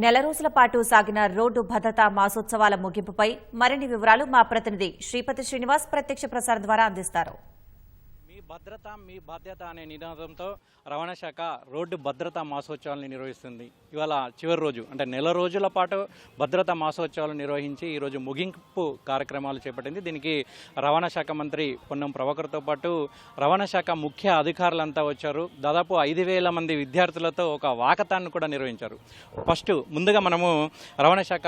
నెల రోజుల పాటు సాగిన రోడ్డు భద్రతా మాసోత్సవాల ముగింపుపై మరిన్ని వివరాలు మా ప్రతినిధి శ్రీపతి శ్రీనివాస్ ప్రత్యక్ష ప్రసారం ద్వారా అందిస్తారు. మీ భద్రత మీ బాధ్యత అనే నినాదంతో రవాణా శాఖ రోడ్డు భద్రతా మాసోత్సవాలను నిర్వహిస్తుంది. ఇవాళ చివరి రోజు అంటే నెల రోజుల పాటు భద్రతా మాసోత్సవాలు నిర్వహించి ఈరోజు ముగింపు కార్యక్రమాలు చేపట్టింది. దీనికి రవాణా శాఖ మంత్రి పొన్నం ప్రభాకర్తో పాటు రవాణా శాఖ ముఖ్య అధికారులంతా వచ్చారు. దాదాపు 5,000 మంది విద్యార్థులతో ఒక వాకథాన్ని కూడా నిర్వహించారు. ఫస్ట్ ముందుగా మనము రవాణా శాఖ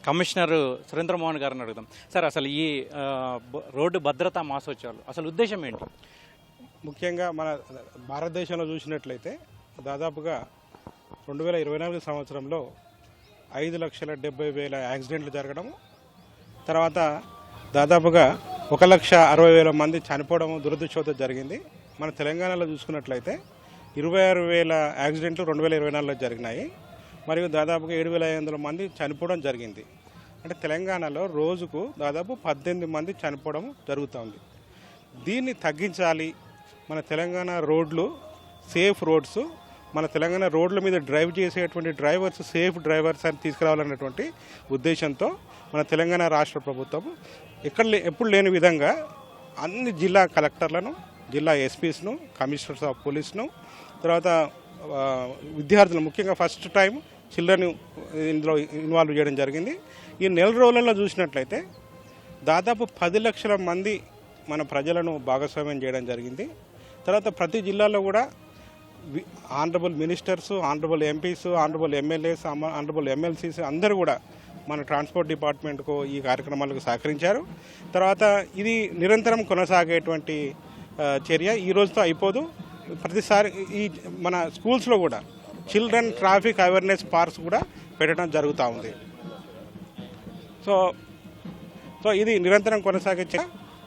కమిషనర్ సురేంద్రమోహన్ గారిని అడుగుదాం. సార్, అసలు ఈ రోడ్డు భద్రతా మాసోత్సవాలు అసలు ఉద్దేశం ఏంటి? ముఖ్యంగా మన భారతదేశంలో చూసినట్లయితే దాదాపుగా 2024 సంవత్సరంలో 5,70,000 యాక్సిడెంట్లు జరగడము, తర్వాత దాదాపుగా 1,60,000 మంది చనిపోవడం దురదృష్టంతో జరిగింది. మన తెలంగాణలో చూసుకున్నట్లయితే 26,000 యాక్సిడెంట్లు 2024లో జరిగినాయి. మరియు దాదాపుగా 7,500 మంది చనిపోవడం జరిగింది. అంటే తెలంగాణలో రోజుకు దాదాపు 18 మంది చనిపోవడం జరుగుతుంది. దీన్ని తగ్గించాలి. మన తెలంగాణ రోడ్లు సేఫ్ రోడ్స్, మన తెలంగాణ రోడ్ల మీద డ్రైవ్ చేసేటువంటి డ్రైవర్స్ సేఫ్ డ్రైవర్స్ అని తీసుకురావాలన్నటువంటి ఉద్దేశంతో మన తెలంగాణ రాష్ట్ర ప్రభుత్వం ఎప్పుడు లేని విధంగా అన్ని జిల్లా కలెక్టర్లను, జిల్లా ఎస్పీస్ను, కమిషనర్స్ ఆఫ్ పోలీస్ను, తర్వాత విద్యార్థులు ముఖ్యంగా ఫస్ట్ టైం చిల్డ్రన్ ఇందులో ఇన్వాల్వ్ చేయడం జరిగింది. ఈ నెల రోజులలో చూసినట్లయితే దాదాపు 10 లక్షల మంది మన ప్రజలను భాగస్వామ్యం చేయడం జరిగింది. తర్వాత ప్రతి జిల్లాలో కూడా honourable ministers, honourable MPs, honourable MLAs, honourable MLCs అందరూ కూడా మన ట్రాన్స్పోర్ట్ డిపార్ట్మెంట్కు ఈ కార్యక్రమాలకు సహకరించారు. తర్వాత ఇది నిరంతరం కొనసాగేటువంటి చర్య, ఈ రోజుతో అయిపోదు. ప్రతిసారి ఈ మన స్కూల్స్లో కూడా చిల్డ్రన్ ట్రాఫిక్ అవేర్నెస్ పార్క్స్ కూడా పెట్టడం జరుగుతూ ఉంది. సో ఇది నిరంతరం కొనసాగే.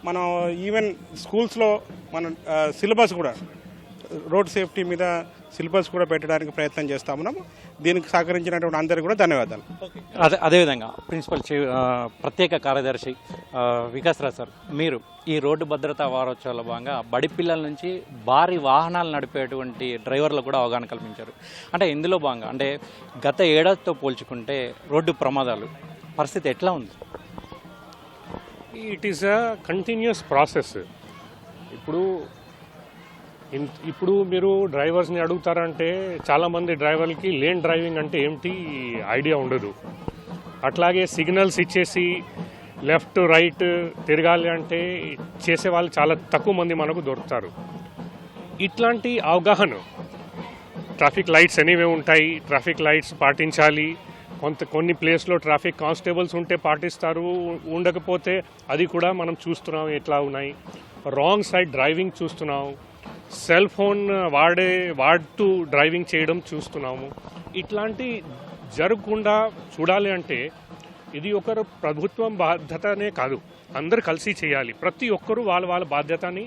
మనం ఈవెన్ స్కూల్స్లో మనం సిలబస్ కూడా రోడ్ సేఫ్టీ మీద సిలబస్ కూడా పెట్టడానికి ప్రయత్నం చేస్తా ఉన్నాము. దీనికి సహకరించినటువంటి అందరికీ కూడా ధన్యవాదాలు. అదేవిధంగా ప్రిన్సిపల్ ప్రత్యేక కార్యదర్శి వికాస్ రాజ్ సార్, మీరు ఈ రోడ్డు భద్రతా వారోత్సవాల భాగంగా బడి పిల్లల నుంచి భారీ వాహనాలు నడిపేటువంటి డ్రైవర్లకు కూడా అవగాహన కల్పించారు. అంటే ఇందులో భాగంగా అంటే గత ఏడాదితో పోల్చుకుంటే రోడ్డు ప్రమాదాలు పరిస్థితి ఎట్లా ఉంది? It is a continuous process. ఇప్పుడు మీరు డ్రైవర్స్ని అడుగుతారంటే చాలామంది డ్రైవర్లకి లేన్ డ్రైవింగ్ అంటే ఏమిటి ఐడియా ఉండదు. అట్లాగే సిగ్నల్స్ ఇచ్చేసి లెఫ్ట్ రైట్ తిరగాలి అంటే చేసే వాళ్ళు చాలా తక్కువ మంది మనకు దొరుకుతారు. ఇట్లాంటి అవగాహన, ట్రాఫిక్ లైట్స్ అనేవి ఉంటాయి, ట్రాఫిక్ లైట్స్ పాటించాలి. కొన్ని ప్లేస్లో ట్రాఫిక్ కానిస్టేబుల్స్ ఉంటే పాటిస్తారు, ఉండకపోతే అది కూడా మనం చూస్తున్నాం ఎట్లా ఉన్నాయి. రాంగ్ సైడ్ డ్రైవింగ్ చూస్తున్నాం, సెల్ ఫోన్ వాడుతూ డ్రైవింగ్ చేయడం చూస్తున్నాము. ఇట్లాంటి జరగకుండా చూడాలి అంటే ఇది ఒకరు ప్రభుత్వం బాధ్యతనే కాదు, అందరు కలిసి చేయాలి. ప్రతి ఒక్కరూ వాళ్ళ బాధ్యతని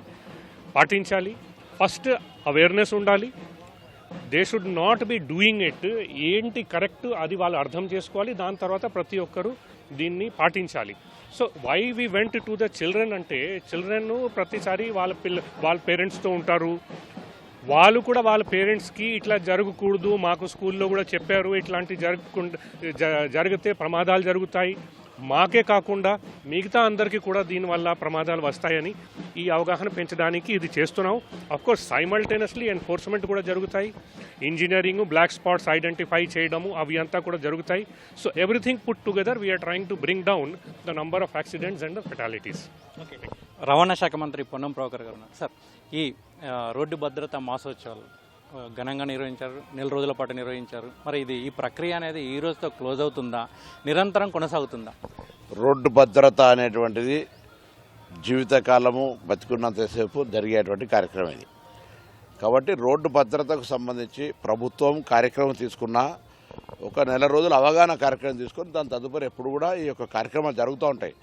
పాటించాలి. ఫస్ట్ అవేర్నెస్ ఉండాలి. They should not be doing it. ఏంటి కరెక్ట్ అది వాళ్ళు అర్థం చేసుకోవాలి. దాని తర్వాత ప్రతి ఒక్కరూ దీన్ని పాటించాలి. So why we went to the children అంటే చిల్డ్రన్ ప్రతిసారి వాళ్ళ పేరెంట్స్తో ఉంటారు. వాళ్ళు కూడా వాళ్ళ పేరెంట్స్కి ఇట్లా జరగకూడదు, మాకు స్కూల్లో కూడా చెప్పారు ఇట్లాంటి జరిగితే ప్రమాదాలు జరుగుతాయి, మాకే కాకుండా మిగతా అందరికీ కూడా దీనివల్ల ప్రమాదాలు వస్తాయని ఈ అవగాహన పెంచడానికి ఇది చేస్తున్నాం. అఫ్కోర్స్ సైమల్టేనియస్లీ ఎన్ఫోర్స్మెంట్ కూడా జరుగుతాయి. ఇంజనీరింగ్, బ్లాక్ స్పాట్స్ ఐడెంటిఫై చేయడము అవి అంతా కూడా జరుగుతాయి. So everything put together we're trying to bring down the number of accidents and the fatalities. రవాణా శాఖ మంత్రి పొన్నం ప్రభాకర్ గారు సార్, ఈ రోడ్డు భద్రతా మాసోత్సవాలు ఘనంగా నిర్వహించారు, నెల రోజుల పాటు నిర్వహించారు. మరి ఈ ప్రక్రియ అనేది ఈ రోజుతో క్లోజ్ అవుతుందా, నిరంతరం కొనసాగుతుందా? రోడ్డు భద్రత అనేటువంటిది జీవితకాలము బతికున్నంతసేపు జరిగేటువంటి కార్యక్రమం ఇది. కాబట్టి రోడ్డు భద్రతకు సంబంధించి ప్రభుత్వం కార్యక్రమం తీసుకున్న ఒక నెల రోజులు అవగాహన కార్యక్రమం తీసుకొని దాని తదుపరి ఎప్పుడు కూడా ఈ యొక్క కార్యక్రమాలు జరుగుతూ ఉంటాయి.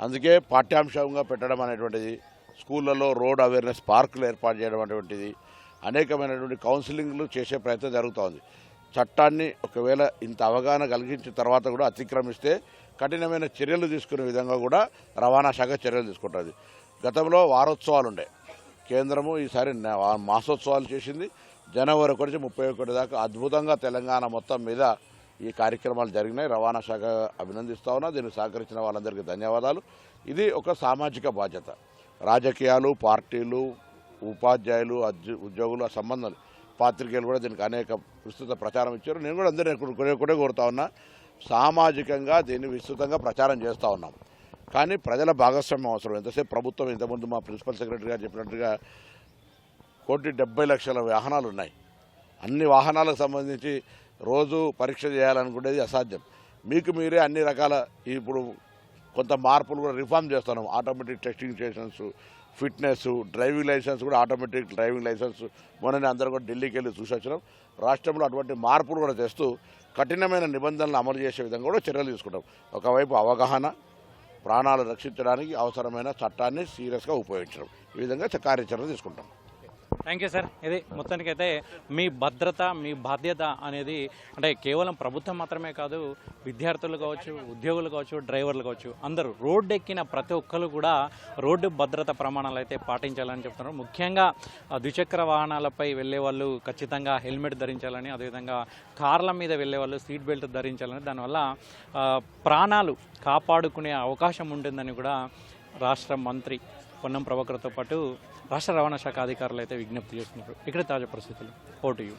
అందుకే పాఠ్యాంశంగా పెట్టడం అనేటువంటిది, స్కూళ్ళలో రోడ్ అవేర్నెస్ పార్కులు ఏర్పాటు చేయడం అనేటువంటిది, అనేకమైనటువంటి కౌన్సిలింగ్లు చేసే ప్రయత్నం జరుగుతోంది. చట్టాన్ని ఒకవేళ ఇంత అవగాహన కలిగించిన తర్వాత కూడా అతిక్రమిస్తే కఠినమైన చర్యలు తీసుకునే విధంగా కూడా రవాణా శాఖ చర్యలు తీసుకుంటుంది. గతంలో వారోత్సవాలు ఉండే, కేంద్రము ఈసారి మాసోత్సవాలు చేసింది. జనవరి 1 నుంచి 31 దాకా అద్భుతంగా తెలంగాణ మొత్తం మీద ఈ కార్యక్రమాలు జరిగినాయి. రవాణా శాఖ అభినందిస్తా ఉన్నా. దీనికి సహకరించిన వాళ్ళందరికీ ధన్యవాదాలు. ఇది ఒక సామాజిక బాధ్యత. రాజకీయాలు, పార్టీలు, ఉపాధ్యాయులు, ఉద్యోగులు సంబంధాలు, పాత్రికేయులు కూడా దీనికి అనేక విస్తృత ప్రచారం ఇచ్చారు. నేను కూడా అందరినీ కూడా కోరుతా ఉన్నా, సామాజికంగా దీన్ని విస్తృతంగా ప్రచారం చేస్తూ ఉన్నాం. కానీ ప్రజల భాగస్వామ్యం అవసరం. ఎంతసేపు ప్రభుత్వం, ఇంతకుముందు మా ప్రిన్సిపల్ సెక్రటరీ గారు చెప్పినట్టుగా 1,70,00,000 వాహనాలు ఉన్నాయి. అన్ని వాహనాలకు సంబంధించి రోజు పరీక్ష చేయాలనుకునేది అసాధ్యం. మీకు మీరే అన్ని రకాల ఇప్పుడు కొంత మార్పులు కూడా రిఫార్మ్ చేస్తున్నాం. Automatic testing stations, fitness, driving license కూడా ఆటోమేటిక్ డ్రైవింగ్ లైసెన్స్ మొన్ననే అందరూ కూడా ఢిల్లీకి వెళ్ళి చూసి వచ్చినాం. రాష్ట్రంలో అటువంటి మార్పులు కూడా తెస్తూ కఠినమైన నిబంధనలు అమలు చేసే విధంగా కూడా చర్యలు తీసుకుంటాం. ఒకవైపు అవగాహన, ప్రాణాలు రక్షించడానికి అవసరమైన చట్టాన్ని సీరియస్గా ఉపయోగించడం, ఈ విధంగా కార్యాచరణ తీసుకుంటాం. Thank you sir. ఇది మొత్తానికైతే మీ భద్రత, మీ బాధ్యత అనేది అంటే కేవలం ప్రభుత్వం మాత్రమే కాదు, విద్యార్థులు కావచ్చు, ఉద్యోగులు కావచ్చు, డ్రైవర్లు కావచ్చు, అందరూ రోడ్డు ఎక్కిన ప్రతి ఒక్కరు కూడా రోడ్డు భద్రత ప్రమాణాలు అయితే పాటించాలని చెప్తున్నారు. ముఖ్యంగా ద్విచక్ర వాహనాలపై వెళ్ళే వాళ్ళు ఖచ్చితంగా హెల్మెట్ ధరించాలని, అదేవిధంగా కార్ల మీద వెళ్ళే వాళ్ళు సీట్ బెల్ట్ ధరించాలని, దానివల్ల ప్రాణాలు కాపాడుకునే అవకాశం ఉంటుందని కూడా రాష్ట్ర మంత్రి పొన్నం ప్రభాకర్తో పాటు రాష్ట్ర రవాణా శాఖ అధికారులు అయితే విజ్ఞప్తి చేస్తున్నారు. ఇక్కడ తాజా పరిస్థితులు. Vote you.